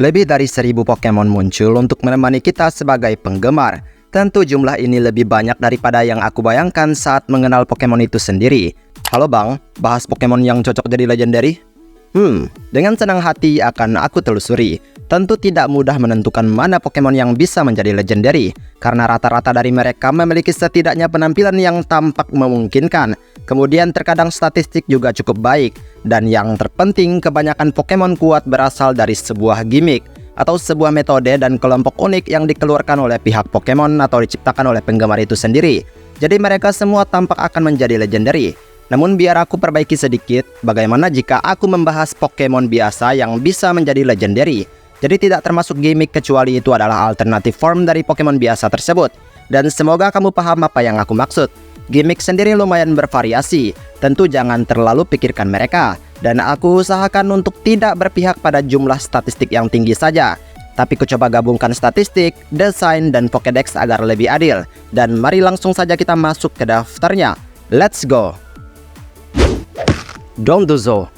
Lebih dari 1000 Pokemon muncul untuk menemani kita sebagai penggemar. Tentu jumlah ini lebih banyak daripada yang aku bayangkan saat mengenal Pokemon itu sendiri. Halo Bang, bahas Pokemon yang cocok jadi legendary? Dengan senang hati akan aku telusuri. Tentu tidak mudah menentukan mana Pokemon yang bisa menjadi legendary, karena rata-rata dari mereka memiliki setidaknya penampilan yang tampak memungkinkan. Kemudian terkadang statistik juga cukup baik. Dan yang terpenting, kebanyakan Pokemon kuat berasal dari sebuah gimmick atau sebuah metode dan kelompok unik yang dikeluarkan oleh pihak Pokemon atau diciptakan oleh penggemar itu sendiri. Jadi mereka semua tampak akan menjadi legendary. Namun biar aku perbaiki sedikit, bagaimana jika aku membahas Pokemon biasa yang bisa menjadi legendary? Jadi tidak termasuk gimmick kecuali itu adalah alternatif form dari Pokemon biasa tersebut. Dan semoga kamu paham apa yang aku maksud. Gimmick sendiri lumayan bervariasi, tentu jangan terlalu pikirkan mereka. Dan aku usahakan untuk tidak berpihak pada jumlah statistik yang tinggi saja. Tapi ku coba gabungkan statistik, desain, dan Pokédex agar lebih adil. Dan mari langsung saja kita masuk ke daftarnya. Let's go! Dondozo.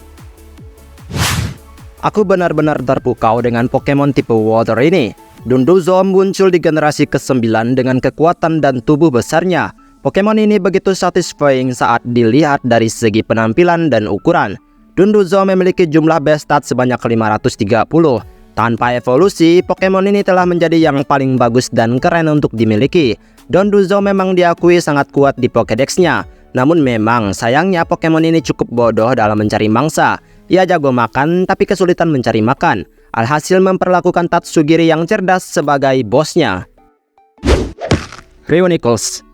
Aku benar-benar terpukau dengan Pokemon tipe Water ini. Dondozo muncul di generasi ke-9 dengan kekuatan dan tubuh besarnya. Pokemon ini begitu satisfying saat dilihat dari segi penampilan dan ukuran. Dondozo memiliki jumlah base stat sebanyak 530. Tanpa evolusi, Pokemon ini telah menjadi yang paling bagus dan keren untuk dimiliki. Dondozo memang diakui sangat kuat di Pokédex-nya. Namun memang sayangnya Pokemon ini cukup bodoh dalam mencari mangsa. Ia jago makan tapi kesulitan mencari makan. Alhasil memperlakukan Tatsugiri yang cerdas sebagai bosnya. Reuniclus.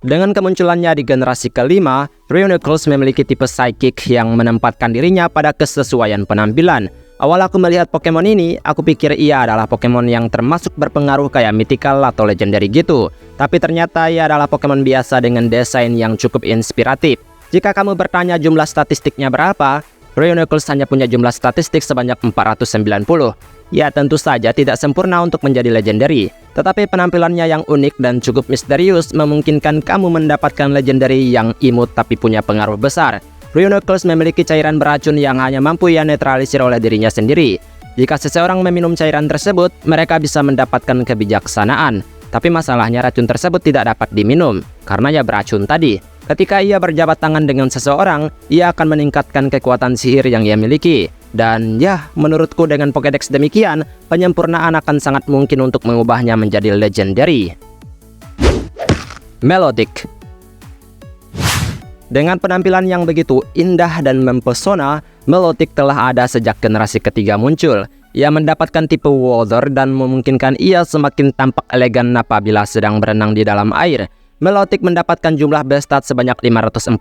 Dengan kemunculannya di generasi kelima, Reuniclus memiliki tipe Psychic yang menempatkan dirinya pada kesesuaian penampilan. Awal aku melihat Pokemon ini, aku pikir ia adalah Pokemon yang termasuk berpengaruh kayak mythical atau legendary gitu. Tapi ternyata ia adalah Pokemon biasa dengan desain yang cukup inspiratif. Jika kamu bertanya jumlah statistiknya berapa, Reuniclus hanya punya jumlah statistik sebanyak 490. Ya tentu saja tidak sempurna untuk menjadi legendary, tetapi penampilannya yang unik dan cukup misterius memungkinkan kamu mendapatkan legendary yang imut tapi punya pengaruh besar. Reuniclus memiliki cairan beracun yang hanya mampu ia netralisir oleh dirinya sendiri. Jika seseorang meminum cairan tersebut, mereka bisa mendapatkan kebijaksanaan. Tapi masalahnya racun tersebut tidak dapat diminum, karena ia beracun tadi. Ketika ia berjabat tangan dengan seseorang, ia akan meningkatkan kekuatan sihir yang ia miliki. Dan ya, menurutku dengan Pokédex demikian, penyempurnaan akan sangat mungkin untuk mengubahnya menjadi legendary. Melodic. Dengan penampilan yang begitu indah dan mempesona, Melodic telah ada sejak generasi ketiga muncul. Ia mendapatkan tipe Water dan memungkinkan ia semakin tampak elegan apabila sedang berenang di dalam air. Melodic mendapatkan jumlah base stat sebanyak 540.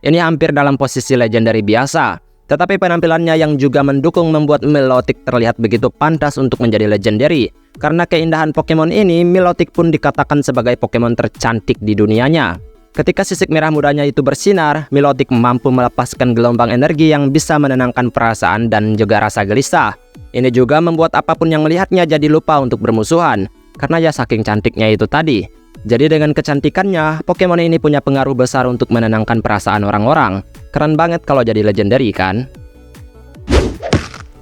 Ini hampir dalam posisi legendary biasa. Tetapi penampilannya yang juga mendukung membuat Melodic terlihat begitu pantas untuk menjadi legendary. Karena keindahan Pokemon ini, Melodic pun dikatakan sebagai Pokemon tercantik di dunianya. Ketika sisik merah mudanya itu bersinar, Melodic mampu melepaskan gelombang energi yang bisa menenangkan perasaan dan juga rasa gelisah. Ini juga membuat apapun yang melihatnya jadi lupa untuk bermusuhan, karena ya saking cantiknya itu tadi. Jadi dengan kecantikannya, Pokemon ini punya pengaruh besar untuk menenangkan perasaan orang-orang. Keren banget kalau jadi legendary kan?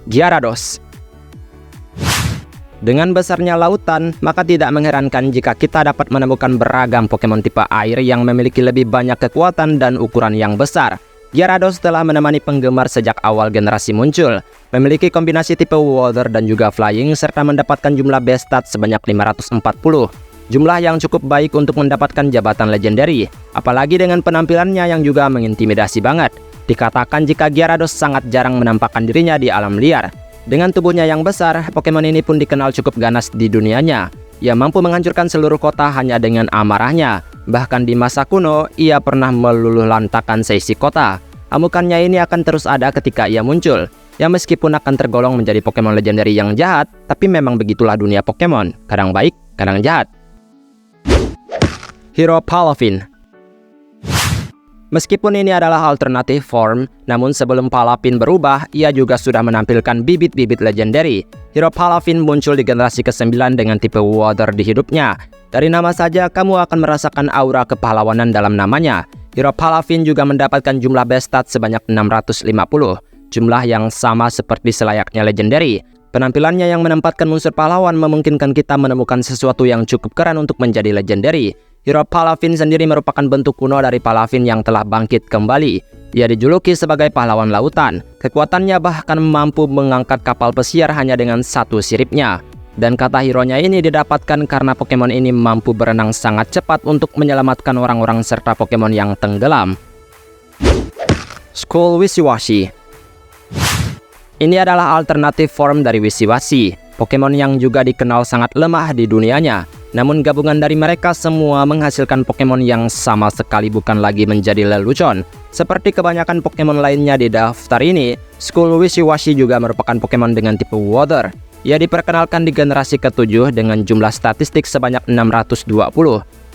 Gyarados. Dengan besarnya lautan, maka tidak mengherankan jika kita dapat menemukan beragam Pokemon tipe air yang memiliki lebih banyak kekuatan dan ukuran yang besar. Gyarados telah menemani penggemar sejak awal generasi muncul. Memiliki kombinasi tipe Water dan juga Flying serta mendapatkan jumlah base stat sebanyak 540. Jumlah yang cukup baik untuk mendapatkan jabatan legendary, apalagi dengan penampilannya yang juga mengintimidasi banget. Dikatakan jika Gyarados sangat jarang menampakkan dirinya di alam liar. Dengan tubuhnya yang besar, Pokemon ini pun dikenal cukup ganas di dunianya. Ia mampu menghancurkan seluruh kota hanya dengan amarahnya. Bahkan di masa kuno, ia pernah meluluh lantakan seisi kota. Amukannya ini akan terus ada ketika ia muncul. Ya meskipun akan tergolong menjadi Pokemon legendary yang jahat, tapi memang begitulah dunia Pokemon. Kadang baik, kadang jahat. Hero Palafin. Meskipun ini adalah alternatif form, namun sebelum Palafin berubah, ia juga sudah menampilkan bibit-bibit legendary. Hero Palafin muncul di generasi ke-9 dengan tipe Water di hidupnya. Dari nama saja, kamu akan merasakan aura kepahlawanan dalam namanya. Hero Palafin juga mendapatkan jumlah base stat sebanyak 650. jumlah yang sama seperti selayaknya legendary. Penampilannya yang menempatkan unsur pahlawan memungkinkan kita menemukan sesuatu yang cukup keren untuk menjadi legendary. Hero Palavin sendiri merupakan bentuk kuno dari Palavin yang telah bangkit kembali. Ia dijuluki sebagai pahlawan lautan. Kekuatannya bahkan mampu mengangkat kapal pesiar hanya dengan satu siripnya. Dan kata hero-nya ini didapatkan karena Pokemon ini mampu berenang sangat cepat untuk menyelamatkan orang-orang serta Pokemon yang tenggelam. Skull Wishiwashi. Ini adalah alternatif form dari Wishiwashi, Pokemon yang juga dikenal sangat lemah di dunianya. Namun gabungan dari mereka semua menghasilkan Pokemon yang sama sekali bukan lagi menjadi lelucon. Seperti kebanyakan Pokemon lainnya di daftar ini, Skull Wishiwashi juga merupakan Pokemon dengan tipe Water. Ia diperkenalkan di generasi ke-7 dengan jumlah statistik sebanyak 620.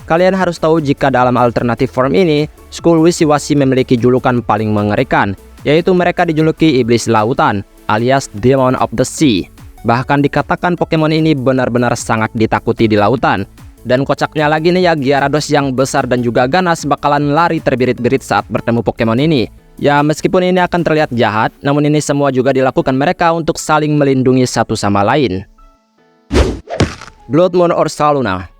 Kalian harus tahu jika dalam alternatif form ini, Skull Wishiwashi memiliki julukan paling mengerikan, yaitu mereka dijuluki Iblis Lautan, alias Demon of the Sea. Bahkan dikatakan Pokemon ini benar-benar sangat ditakuti di lautan. Dan kocaknya lagi nih ya, Gyarados yang besar dan juga ganas bakalan lari terbirit-birit saat bertemu Pokemon ini. Ya meskipun ini akan terlihat jahat, namun ini semua juga dilakukan mereka untuk saling melindungi satu sama lain. Bloodmoon Ursaluna.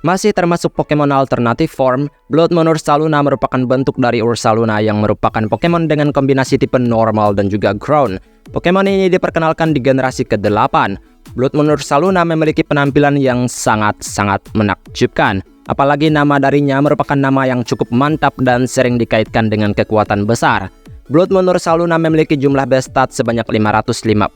Masih termasuk Pokemon alternatif form, Bloodmoon Ursaluna merupakan bentuk dari Ursaluna yang merupakan Pokemon dengan kombinasi tipe normal dan juga ground. Pokemon ini diperkenalkan di generasi ke-8. Bloodmoon Ursaluna memiliki penampilan yang sangat-sangat menakjubkan. Apalagi nama darinya merupakan nama yang cukup mantap dan sering dikaitkan dengan kekuatan besar. Bloodmoon Ursaluna memiliki jumlah base stat sebanyak 555.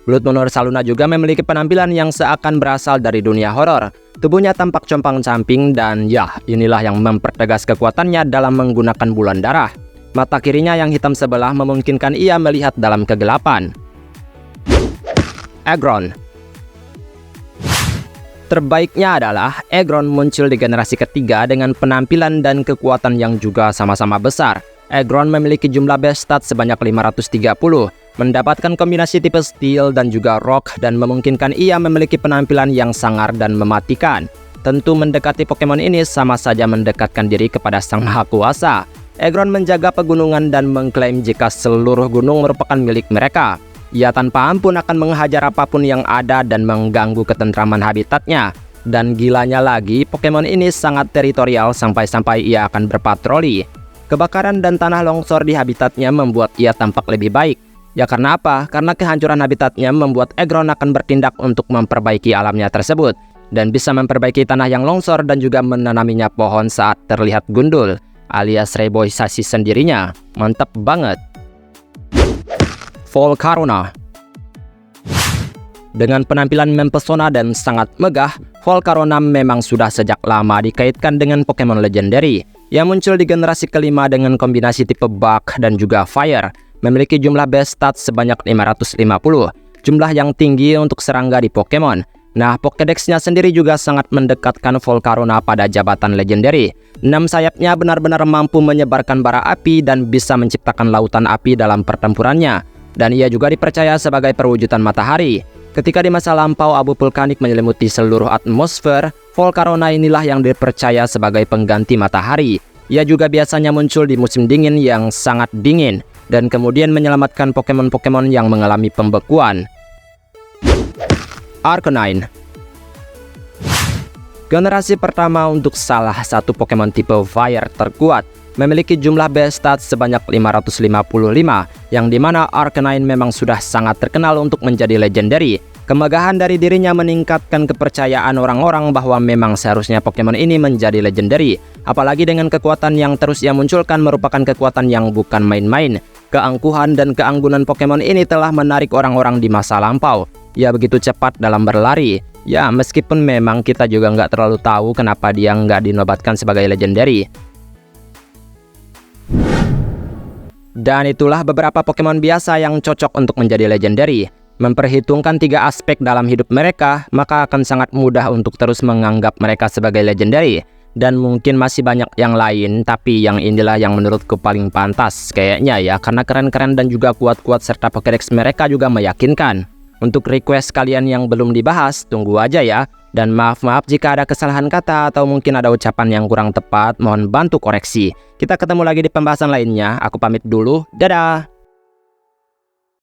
Bloodmoon Ursaluna juga memiliki penampilan yang seakan berasal dari dunia horor. Tubuhnya tampak compang-camping dan ya, inilah yang mempertegas kekuatannya dalam menggunakan bulan darah. Mata kirinya yang hitam sebelah memungkinkan ia melihat dalam kegelapan. Aggron. Terbaiknya adalah Aggron muncul di generasi ketiga dengan penampilan dan kekuatan yang juga sama-sama besar. Aggron memiliki jumlah base stat sebanyak 530, mendapatkan kombinasi tipe Steel dan juga Rock dan memungkinkan ia memiliki penampilan yang sangar dan mematikan. Tentu mendekati Pokemon ini sama saja mendekatkan diri kepada Sang Maha Kuasa. Aggron menjaga pegunungan dan mengklaim jika seluruh gunung merupakan milik mereka. Ia tanpa ampun akan menghajar apapun yang ada dan mengganggu ketentraman habitatnya. Dan gilanya lagi, Pokemon ini sangat teritorial sampai-sampai ia akan berpatroli. Kebakaran dan tanah longsor di habitatnya membuat ia tampak lebih baik. Ya karena apa? Karena kehancuran habitatnya membuat Aggron akan bertindak untuk memperbaiki alamnya tersebut. Dan bisa memperbaiki tanah yang longsor dan juga menanaminya pohon saat terlihat gundul, alias reboisasi sendirinya. Mantap banget. Volcarona. Dengan penampilan mempesona dan sangat megah, Volcarona memang sudah sejak lama dikaitkan dengan Pokemon legendary. Ia muncul di generasi kelima dengan kombinasi tipe Bug dan juga Fire. Memiliki jumlah base stat sebanyak 550, jumlah yang tinggi untuk serangga di Pokemon. Nah, Pokédex-nya sendiri juga sangat mendekatkan Volcarona pada jabatan legendary. 6 sayapnya benar-benar mampu menyebarkan bara api dan bisa menciptakan lautan api dalam pertempurannya. Dan ia juga dipercaya sebagai perwujudan matahari. Ketika di masa lampau abu vulkanik menyelimuti seluruh atmosfer, Volcarona inilah yang dipercaya sebagai pengganti matahari. Ia juga biasanya muncul di musim dingin yang sangat dingin, dan kemudian menyelamatkan Pokemon-Pokemon yang mengalami pembekuan. Arcanine. Generasi pertama untuk salah satu Pokemon tipe Fire terkuat, memiliki jumlah base stats sebanyak 555, yang dimana Arcanine memang sudah sangat terkenal untuk menjadi legendary. Kemegahan dari dirinya meningkatkan kepercayaan orang-orang bahwa memang seharusnya Pokemon ini menjadi legendary. Apalagi dengan kekuatan yang terus ia munculkan merupakan kekuatan yang bukan main-main. Keangkuhan dan keanggunan Pokemon ini telah menarik orang-orang di masa lampau. Ia begitu cepat dalam berlari. Ya, meskipun memang kita juga nggak terlalu tahu kenapa dia nggak dinobatkan sebagai legendary. Dan itulah beberapa Pokemon biasa yang cocok untuk menjadi legendary. Memperhitungkan 3 aspek dalam hidup mereka, maka akan sangat mudah untuk terus menganggap mereka sebagai legendary. Dan mungkin masih banyak yang lain, tapi yang inilah yang menurutku paling pantas kayaknya ya, karena keren-keren dan juga kuat-kuat serta Pokédex mereka juga meyakinkan. Untuk request kalian yang belum dibahas, tunggu aja ya. Dan maaf jika ada kesalahan kata atau mungkin ada ucapan yang kurang tepat, mohon bantu koreksi. Kita ketemu lagi di pembahasan lainnya, aku pamit dulu, dadah!